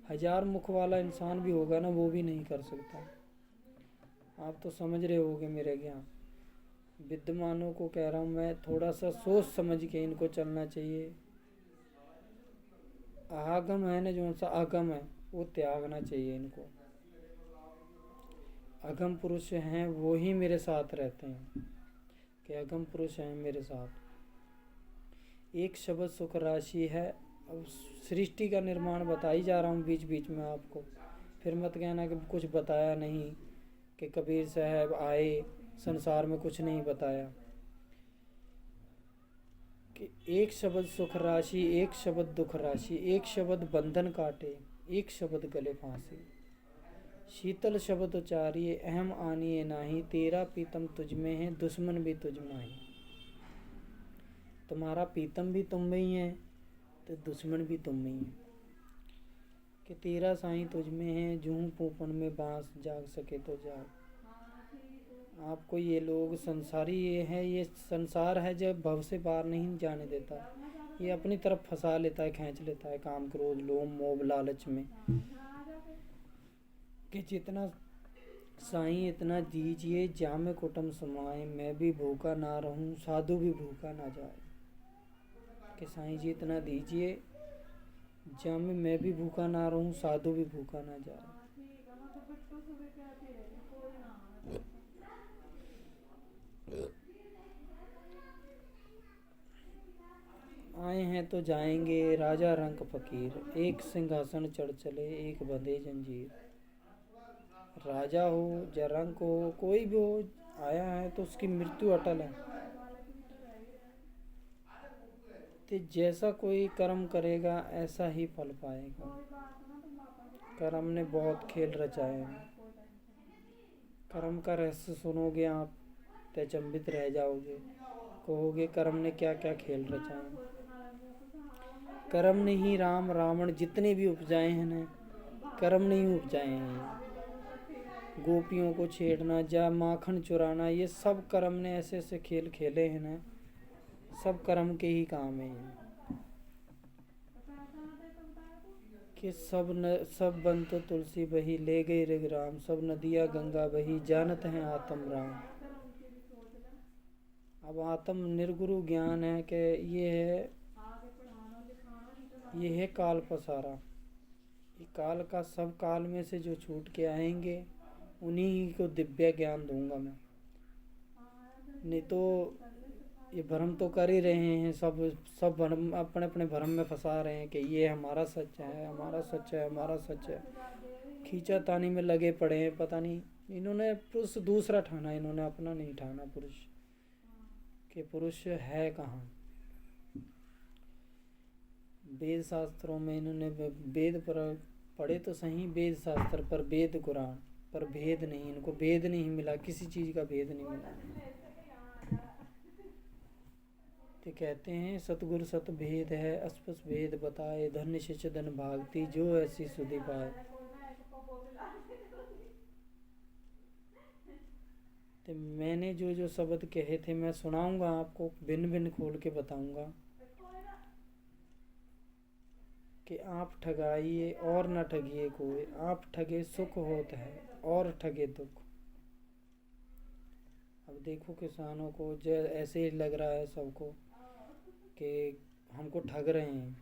1000 मुख वाला इंसान भी होगा ना, वो भी नहीं कर सकता। आप तो समझ रहे होगे मेरे ज्ञान। विद्वानों को कह रहा हूँ मैं, थोड़ा सा सोच समझ के इनको चलना चाहिए। आगम है ना, जो सा आगम है वो त्यागना चाहिए इनको। अगम पुरुष हैं वो ही मेरे साथ रहते हैं, कि अगम पुरुष हैं मेरे साथ। एक शब्द सुख राशि है। अब सृष्टि का निर्माण बता ही जा रहा हूँ बीच बीच में आपको, फिर मत कहना कि कुछ बताया नहीं, कि कबीर साहब आए संसार में कुछ नहीं बताया। कि एक शब्द सुख राशि, एक शब्द दुख राशि, एक शब्द बंधन काटे, एक शब्द गले फांसी। शीतल शब्द उचारिए अहम आनिए नाही, तेरा पीतम तुझ में है दुश्मन भी तुझ में है। तुम्हारा पीतम भी तुम में ही है तो दुश्मन भी तुम में ही है। कि तेरा साईं तुझ में है, जूं पोपन में बांस, जाग सके तो जाग। आपको ये लोग संसारी ये है, ये संसार है जब भव से पार नहीं जाने देता, ये अपनी तरफ फंसा लेता है, खींच लेता है काम क्रोध लोभ मोह लालच में। कि जितना साईं इतना दीजिए, जामे कुटुम समाए, मैं भी भूखा ना रहूं साधु भी भूखा ना जाए। कि साईं जी इतना दीजिए, जामे मैं भी भूखा ना रहूं साधु भी भूखा ना जाए। आए हैं तो जाएंगे राजा रंक फकीर, एक सिंहासन चढ़ चले एक बंधे जंजीर। राजा हो या रंक हो, कोई भी हो, आया है तो उसकी मृत्यु अटल है। तो जैसा कोई कर्म करेगा ऐसा ही फल पाएगा। कर्म ने बहुत खेल रचाए हैं। कर्म का रहस्य सुनोगे आप तो अचंभित रह जाओगे, कहोगे कर्म ने क्या क्या खेल रचाए। कर्म ने ही राम रावण जितने भी उपजाए हैं ना, कर्म ने ही उपजाए हैं। गोपियों को छेड़ना या माखन चुराना, ये सब कर्म ने ऐसे ऐसे खेल खेले हैं ना, सब कर्म के ही काम है। कि सब बन तो तुलसी बही, ले गई ऋगराम, सब नदियाँ गंगा बही, जानत हैं आत्म राम। अब आत्म निर्गुरु ज्ञान है कि ये है काल पसारा। ये काल का सब काल में से जो छूट के आएंगे उन्हीं को दिव्य ज्ञान दूंगा मैं। नहीं तो ये भ्रम तो कर ही रहे हैं, सब भ्रम अपने अपने भ्रम में फंसा रहे हैं कि ये हमारा सच है, हमारा सच है, हमारा सच है। खींचा तानी में लगे पड़े हैं। पता नहीं इन्होंने पुरुष दूसरा ठाना, इन्होंने अपना नहीं ठाना पुरुष, कि पुरुष है कहाँ। वेद शास्त्रों में इन्होंने वेद पर पढ़े तो सही, वेद शास्त्र पर वेद कुरान पर भेद नहीं, इनको भेद नहीं मिला, किसी चीज़ का भेद नहीं मिला। तो कहते हैं सतगुरु सत भेद है, अस्पष्ट भेद बताए, धन्य शिष्य धन भागती, जो ऐसी सुधि पाए। तो मैंने जो जो शब्द कहे थे मैं सुनाऊंगा आपको, भिन्न भिन्न खोल के बताऊंगा कि आप ठगाइए और न ठगिए कोई, आप ठगे सुख होता है और ठगे दुख। अब देखो किसानों को जो ऐसे ही लग रहा है सबको कि हमको ठग रहे हैं,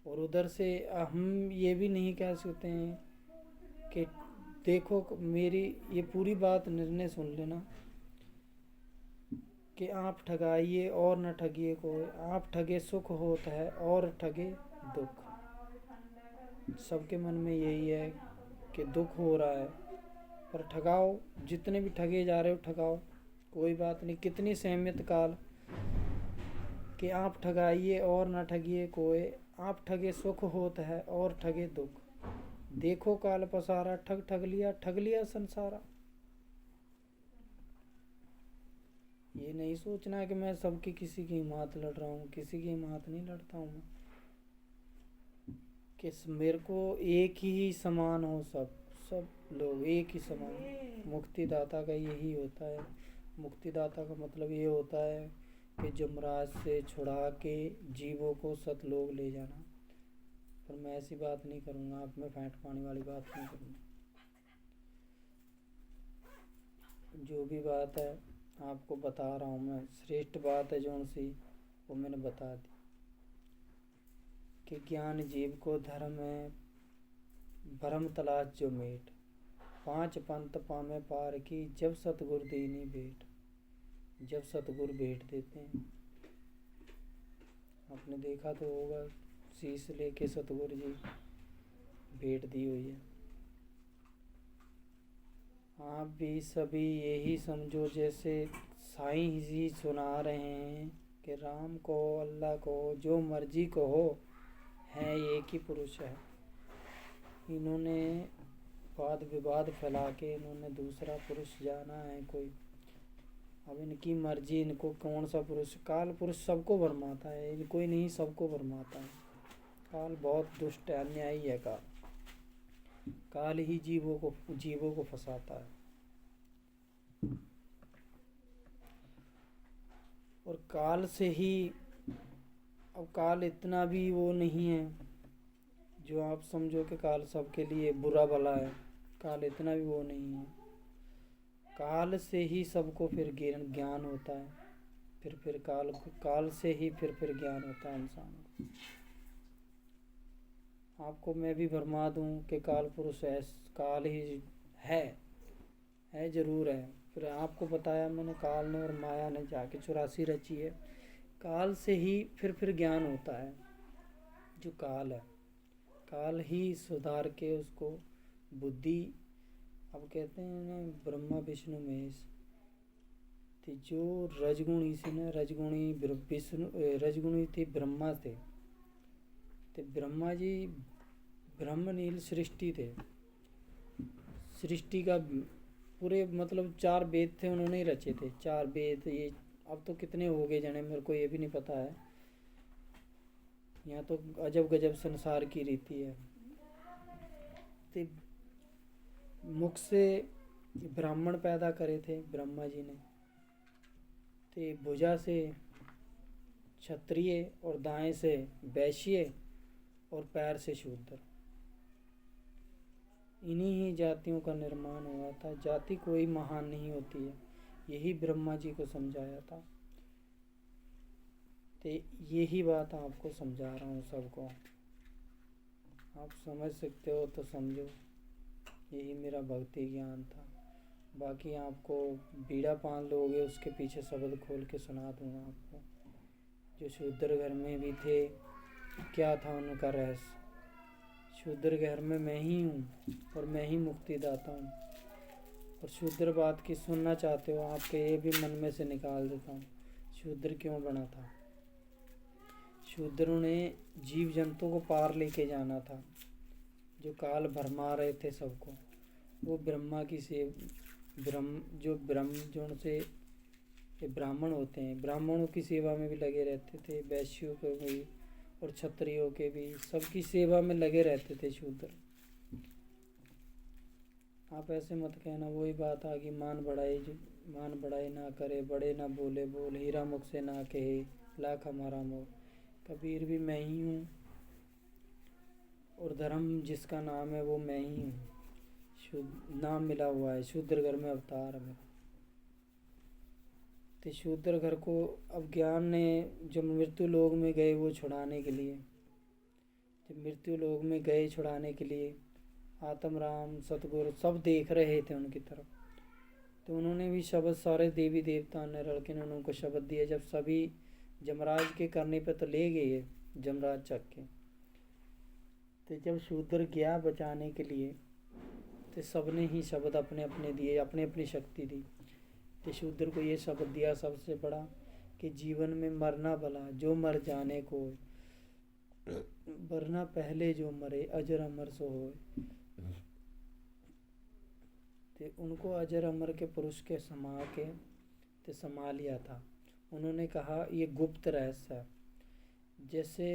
और उधर से हम ये भी नहीं कह सकते हैं कि देखो मेरी ये पूरी बात निर्णय सुन लेना कि आप ठगाइए और न ठगिए कोई, आप ठगे सुख होता है और ठगे दुख। सबके मन में यही है कि दुख हो रहा है, पर ठगाओ, जितने भी ठगे जा रहे हो ठगाओ, कोई बात नहीं। कितनी सहमियत काल कि आप ठगाइए और ना ठगिए कोई, आप ठगे सुख होत है और ठगे दुख। देखो काल पसारा, ठग लिया संसारा। ये नहीं सोचना कि मैं सबकी किसी की हिमात लड़ रहा हूँ, किसी की हिमात नहीं लड़ता हूँ मैं। कि मेरे को एक ही समान हो, सब लोग एक ही समान। मुक्तिदाता का यही होता है। मुक्तिदाता का मतलब ये होता है कि जमराज से छुड़ा के जीवों को सतलोक ले जाना। पर मैं ऐसी बात नहीं करूँगा, आप में फैंट पानी वाली बात नहीं करूँगा। जो भी बात है आपको बता रहा हूँ मैं, श्रेष्ठ बात है जो सी वो मैंने बता दी कि ज्ञान जीव को धर्म है, भरम तलाश जो मेट, 5 पंथ पामे पार की, जब सतगुर दीनी भेंट। जब सतगुर भेंट देते हैं, आपने देखा तो होगा, शीश लेके सतगुरु जी भेंट दी हुई है। आप भी सभी यही समझो जैसे साईं जी सुना रहे हैं कि राम को, अल्लाह को, जो मर्जी को हो, है एक ही पुरुष है। इन्होंने वाद विवाद फैला के इन्होंने दूसरा पुरुष जाना है कोई। अब इनकी मर्जी, इनको कौन सा पुरुष, काल पुरुष सबको भरमाता है, इनको ही नहीं सबको भरमाता है। काल बहुत दुष्ट है, अन्यायी है काल। काल ही जीवों को फंसाता है। और काल से ही, अब काल इतना भी वो नहीं है जो आप समझो कि काल सबके लिए बुरा भला है। काल इतना भी वो नहीं है। काल से ही सबको फिर ज्ञान होता है। फिर काल से ही फिर ज्ञान होता है इंसान को। आपको मैं भी भरमा दूं कि काल पुरुष है, काल ही है जरूर है। फिर आपको बताया मैंने, काल ने और माया ने जाके 84 रची है। काल से ही फिर ज्ञान होता है। जो काल है, काल ही सुधार के उसको बुद्धि, अब कहते हैं ना ब्रह्मा विष्णु महेश, तो जो रजगुणी से ना, रजगुणी विष्णु, रजगुणी थे ब्रह्मा थे, तो ब्रह्मा जी ब्रह्मनील सृष्टि थे। सृष्टि का पूरे मतलब 4 वेद थे, उन्होंने ही रचे थे 4 वेद। ये अब तो कितने हो गए जाने, मेरे को ये भी नहीं पता है। यहाँ तो अजब गजब संसार की रीति है। तो मुख से ब्राह्मण पैदा करे थे ब्रह्मा जी ने, तो भुजा से क्षत्रिय और दाएं से वैश्य और पैर से शूद्र। इन्हीं ही जातियों का निर्माण हुआ था। जाति कोई महान नहीं होती है, यही ब्रह्मा जी को समझाया था। तो यही बात आपको समझा रहा हूँ सबको, आप समझ सकते हो तो समझो। यही मेरा भक्ति ज्ञान था। बाकी आपको बीड़ा पान लोगे उसके पीछे शब्द खोल के सुना दूंगा आपको। जो शूद्र घर में भी थे, क्या था उनका रहस्य। शूद्र घर में मैं ही हूँ और मैं ही मुक्तिदाता हूँ। और शूद्र बात की सुनना चाहते हो आपके, ये भी मन में से निकाल देता हूँ। शूद्र क्यों बना था? शूद्रों ने जीव जंतु को पार लेके जाना था, जो काल भरमा रहे थे सबको। वो ब्रह्मा की जो से ब्राह्मण होते हैं, ब्राह्मणों की सेवा में भी लगे रहते थे, वैश्यों को भी और क्षत्रियों के भी, सबकी सेवा में लगे रहते थे शूद्र। आप ऐसे मत कहना, वही बात आ गई, मान बढ़ाई ना करे, बड़े ना बोले बोल, हीरा मुख से ना कहे, लाख हमारा मोह। कबीर भी मैं ही हूँ और धर्म जिसका नाम है वो मैं ही हूँ। शुद्ध नाम मिला हुआ है, शूद्र घर में अवतार है मेरा। तो शूद्र घर को अब ज्ञान ने जब मृत्यु लोक में गए वो छुड़ाने के लिए, जब मृत्यु लोक में गए छुड़ाने के लिए, आत्म राम सतगुरु सब देख रहे थे उनकी तरफ। तो उन्होंने भी शब्द, सारे देवी देवता ने लड़के ने उनको शब्द दिया। जब सभी जमराज के करने पे तो ले गए जमराज चक के, तो जब शूद्र गया बचाने के लिए, तो सबने ही शब्द अपने अपने दिए, अपने अपनी शक्ति दी। तो शूद्र को ये शब्द दिया सबसे बड़ा कि जीवन में मरना भला, जो मर जाने को, वरना पहले जो मरे अजर अमर सो होए। तो उनको अजर अमर के पुरुष के समा के तो समा लिया था। उन्होंने कहा ये गुप्त रहस्य है, जैसे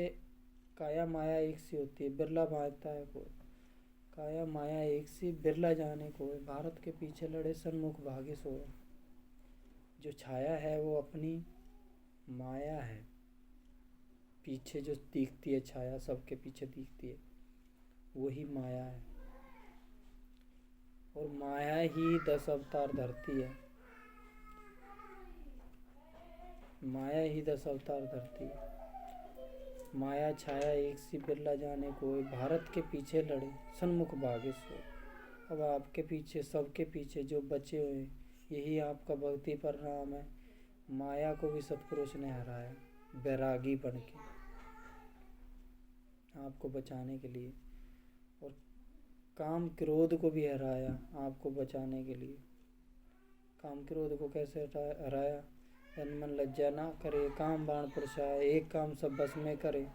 काया माया एक सी होती है, बिरला भाजता है कोई, काया माया एक सी बिरला जाने को, भारत के पीछे लड़े सन्मुख भागे सोए। जो छाया है वो अपनी माया है, पीछे जो दिखती है छाया सबके पीछे दिखती है वही माया है, और माया ही 10 अवतार धरती है, माया ही 10 अवतार धरती है। माया छाया एक सी बिरला जाने को, भारत के पीछे लड़े सन्मुख भागे सो। अब आपके पीछे, सबके पीछे जो बचे हुए, यही आपका भक्ति परिणाम है। माया को भी सतपुरुष ने हराया बैरागी बन के आपको बचाने के लिए, और काम क्रोध को भी हराया आपको बचाने के लिए। काम क्रोध को कैसे हराया? तन मन लज्जा ना करे, काम बाण पुरसाए, एक काम सब बस में करे,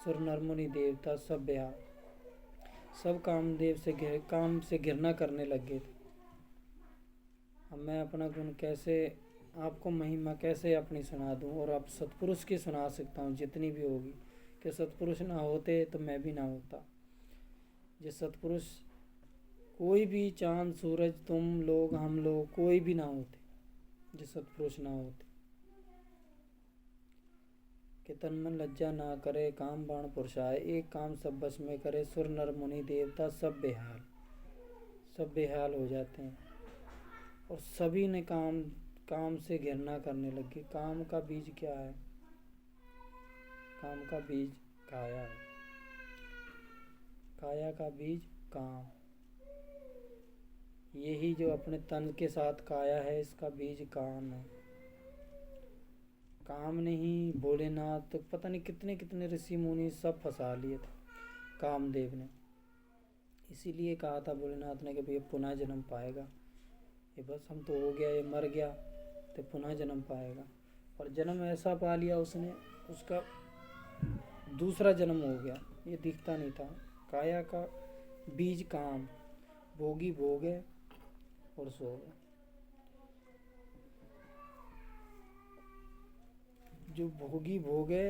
सुर नर मुनि देवता सब बेहा। सब कामदेव से काम से घृणा करने लग गए थे। अब मैं अपना गुण कैसे, आपको महिमा कैसे अपनी सुना दूं, और अब सतपुरुष की सुना सकता हूँ जितनी भी होगी, कि सतपुरुष ना होते तो मैं भी ना होता। जिस सतपुरुष, कोई भी चांद सूरज, तुम लोग, हम लोग, कोई भी ना होते जिस सतपुरुष ना होते। कि तन मन लज्जा ना करे, काम बाण पुरसाए, एक काम सब बस में करे, सुर नर मुनि देवता सब बेहाल। सब बेहाल हो जाते हैं, और सभी ने काम से घृणा करने लगे। काम का बीज क्या है? काम का बीज काया है, काया का बीज काम। यही जो अपने तन के साथ काया है, इसका बीज काम है। काम ने ही भोलेनाथ तो पता नहीं कितने कितने ऋषि मुनि सब फंसा लिए थे कामदेव ने। इसीलिए कहा था भोलेनाथ ने कि भैया पुनः जन्म पाएगा, ये बस हम तो हो गया, ये मर गया तो पुनः जन्म पाएगा। और जन्म ऐसा पा लिया उसने, उसका दूसरा जन्म हो गया, ये दिखता नहीं था। काया का बीज काम, भोगी भोगे और सो गए। जो भोगी भोगे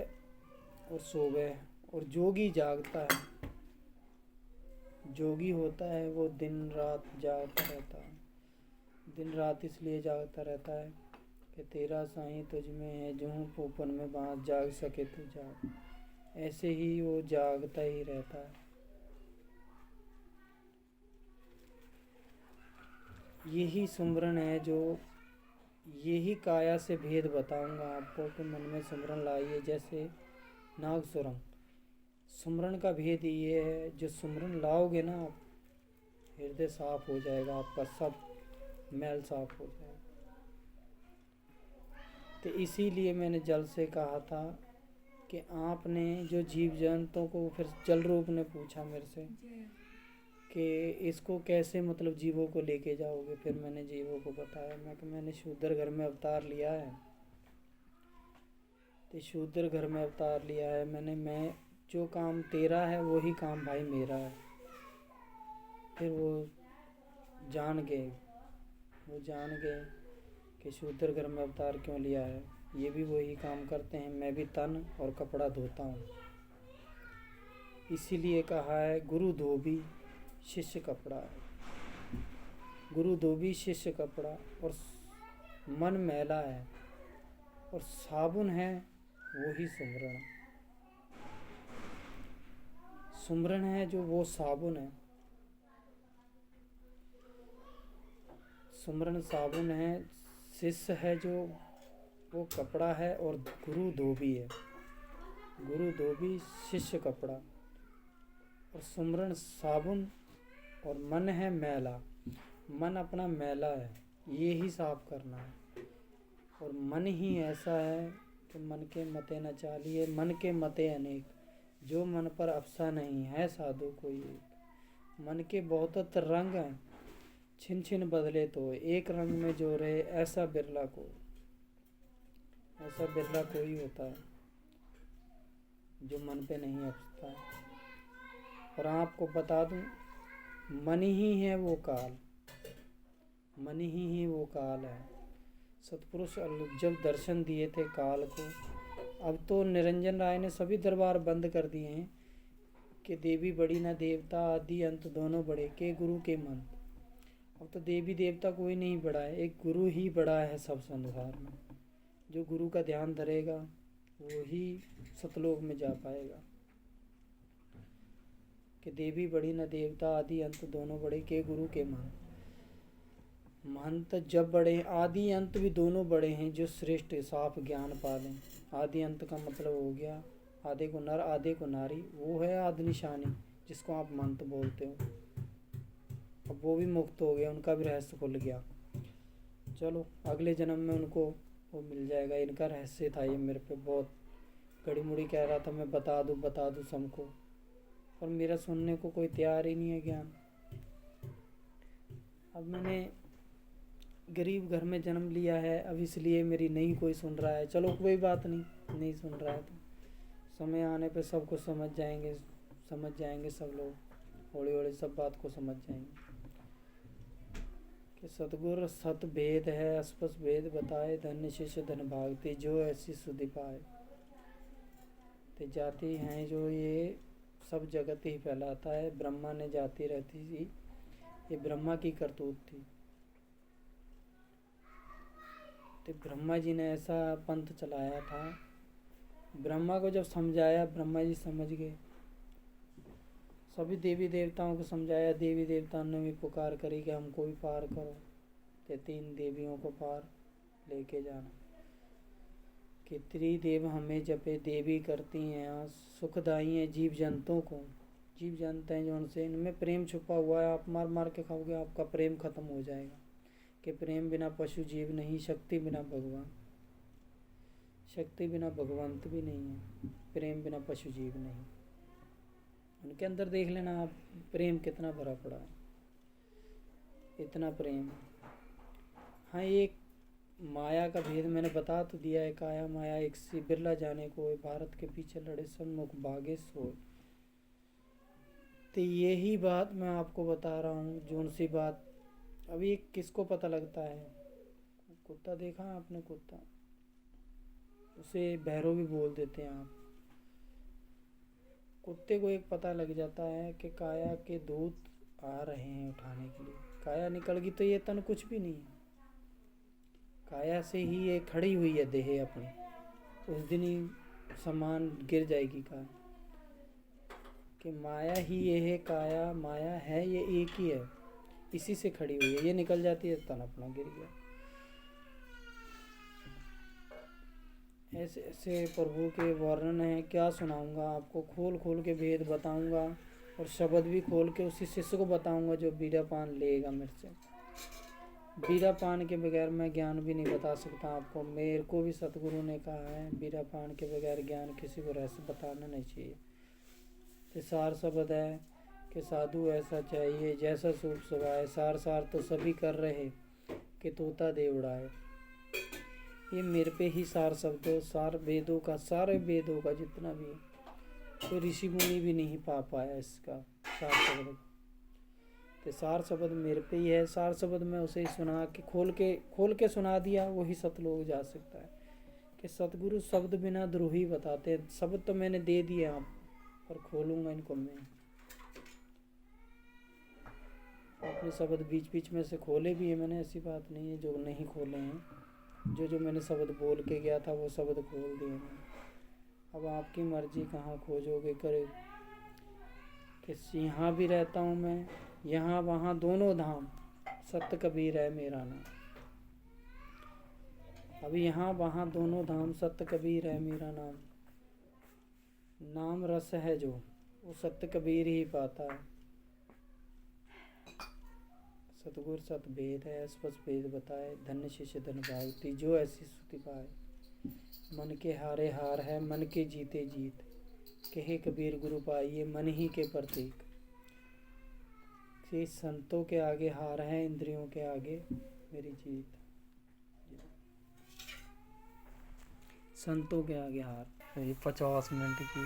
और सो गए, और जोगी जागता है। जोगी होता है वो दिन रात जागता रहता है। दिन रात इसलिए जागता रहता है कि तेरा साईं तुझ में है, जो पोपन में बाँस, जाग सके तो जाग। ऐसे ही वो जागता ही रहता है। यही सुमरन है, जो यही काया से भेद बताऊंगा आपको कि मन में सुमरन लाइए। जैसे नाग सुरंग, सुमरन का भेद ये है, जो सुमरन लाओगे ना आप, हृदय साफ हो जाएगा, आपका सब मैल साफ हो जाएगा। तो इसीलिए मैंने जल से कहा था कि आपने जो जीव जंतुओं को, फिर जल रूप ने पूछा मेरे से कि इसको कैसे, मतलब जीवों को लेके जाओगे। फिर मैंने जीवों को बताया, मैंने शूद्र घर में अवतार लिया है, तो शूद्र घर में अवतार लिया है मैंने। मैं जो काम तेरा है वही काम भाई मेरा है। फिर वो जान गए कि शूद्र घर में अवतार क्यों लिया है। ये भी वही काम करते हैं, मैं भी तन और कपड़ा धोता हूँ। इसीलिए कहा है गुरु धोबी शिष्य कपड़ा है। गुरु धोबी शिष्य कपड़ा, और मन मैला है, और साबुन है वही सुमरण। सुमरण है जो वो साबुन है, सुमरण साबुन है। शिष्य है जो वो कपड़ा है, और गुरु धोबी है। गुरु धोबी शिष्य कपड़ा, और सुमरण साबुन, और मन है मैला। मन अपना मैला है, ये ही साफ करना है। और मन ही ऐसा है कि मन के मते न चालिए, मन के मते अनेक, जो मन पर अफसा नहीं है साधु कोई एक। मन के बहुत रंग हैं, छिन छिन बदले तो एक रंग में जो रहे, ऐसा बिरला कोई होता है जो मन पे नहीं अपसता है। और आपको बता दूं, मन ही है वो काल, मन ही वो काल है। सतपुरुष जब दर्शन दिए थे काल को, अब तो निरंजन राय ने सभी दरबार बंद कर दिए हैं कि देवी बड़ी ना देवता, आदि अंत दोनों बड़े के गुरु के मन। अब तो देवी देवता कोई नहीं बड़ा है, एक गुरु ही बड़ा है सब संसार में। जो गुरु का ध्यान धरेगा वो ही सतलोक में जा पाएगा। कि देवी बड़ी न देवता, आदि अंत दोनों बड़े के गुरु के मन। महंत जब बड़े, आदि अंत भी दोनों बड़े हैं, जो श्रेष्ठ साफ ज्ञान पालें। आदि अंत का मतलब हो गया आधे को नर आधे को नारी, वो है आदि निशानी जिसको आप मंत बोलते हो। अब वो भी मुक्त हो गया, उनका भी रहस्य खुल गया। चलो अगले जन्म में उनको वो मिल जाएगा। इनका रहस्य था ये, मेरे पे बहुत गड़ी मुड़ी कह रहा था मैं बता दूँ सबको, पर मेरा सुनने को कोई तैयार ही नहीं है ज्ञान। अब मैंने गरीब घर में जन्म लिया है, अब इसलिए मेरी नहीं कोई सुन रहा है। चलो कोई बात नहीं सुन रहा है तो समय आने पे सबको समझ जाएंगे सब लोग, हौली हौली सब बात को समझ जाएंगे कि सतगुर सत भेद है, स्पष्ट भेद बताए। धन्य शिष्य धन भागते, जो ऐसी सुधि पाए। ते जाति हैं जो ये सब जगत ही फैलाता है, ब्रह्मा ने जाति रहती थी, ये ब्रह्मा की करतूत थी। तो ब्रह्मा जी ने ऐसा पंथ चलाया था, ब्रह्मा को जब समझाया ब्रह्मा जी समझ गए। सभी देवी देवताओं को समझाया, देवी देवताओं ने भी पुकार करी कि हमको भी पार करो। ते 3 देवियों को पार लेके जाना। कि त्रिदेव हमें जपे, देवी करती हैं सुखदाई हैं जीव जंतुओं को। जीव जंतु हैं जो उनसे, इनमें प्रेम छुपा हुआ है, आप मार मार के खाओगे आपका प्रेम खत्म हो जाएगा। कि प्रेम बिना पशु जीव नहीं, शक्ति बिना भगवान, शक्ति बिना भगवंत भी नहीं है, प्रेम बिना पशु जीव नहीं। उनके अंदर देख लेना आप, प्रेम कितना भरा पड़ा है, इतना प्रेम। हाँ, एक माया का भेद मैंने बता तो दिया है, काया माया एक सी बिरला जाने को, भारत के पीछे लड़े सन्मुख भागे सोए। तो यही बात मैं आपको बता रहा हूँ, जोन सी बात अभी किसको पता लगता है। कुत्ता देखा आपने, कुत्ता उसे भैरव भी बोल देते हैं आप। कुत्ते को एक पता लग जाता है कि काया के दूत आ रहे हैं उठाने के लिए। काया निकल गई तो ये तन कुछ भी नहीं है, काया से ही ये खड़ी हुई है देह अपनी, उस दिन ही समान गिर जाएगी काया। कि माया ही ये है, काया माया है, ये एक ही है, इसी से खड़ी हुई है। ये निकल जाती है तन अपना गिर गया। ऐसे ऐसे प्रभु के वर्णन है, क्या सुनाऊंगा आपको, खोल खोल के भेद बताऊंगा और शब्द भी खोल के उसी शिष्य को बताऊंगा जो बीड़ा पान लेगा मेरे से। बीड़ा पान के बगैर मैं ज्ञान भी नहीं बता सकता आपको। मेरे को भी सतगुरु ने कहा है बीड़ा पान के बगैर ज्ञान किसी को रहस्य बताना नहीं चाहिए। तो सार शब्द है कि साधु ऐसा चाहिए जैसा सूप सुभाए, सार सार तो सभी कर रहे कि तोता दे उड़ाए। ये मेरे पे ही सार शब्द, सार वेदों का, सारे वेदों का जितना भी है, कोई ऋषि मुनि भी नहीं पा पाया इसका सार शब्द। तो सार शब्द मेरे पे ही है। सार शब्द में उसे सुना के खोल के सुना दिया, वही सतलोक जा सकता है। कि सतगुरु शब्द बिना द्रोही बताते हैं। शब्द तो मैंने दे दिए आप, पर खोलूंगा इनको मैं। अपने शब्द बीच बीच में से खोले भी है मैंने, ऐसी बात नहीं है जो नहीं खोले हैं। जो मैंने शब्द बोल के गया था वो शब्द खोल दिए मैंने। अब आपकी मर्जी, कहाँ खोजोगे करे। कि यहाँ भी रहता हूँ मैं, यहाँ वहाँ दोनों धाम, सत्य कबीर है मेरा नाम। अब यहाँ वहाँ दोनों धाम, सत्य कबीर है मेरा नाम। नाम रस है जो, वो सत्य कबीर ही पाता है। सतगुर सत भेद है, स्पष्ट भेद बताए। धन्य शिष्य धन भागती, जो ऐसी स्तुति पाए। मन के हारे हार है, मन के जीते जीत। कहे कबीर गुरु पाइये, मन ही के प्रतीक। कि संतों के आगे हार है, इंद्रियों के आगे मेरी जीत। संतों के आगे हार। ये 50 मिनट की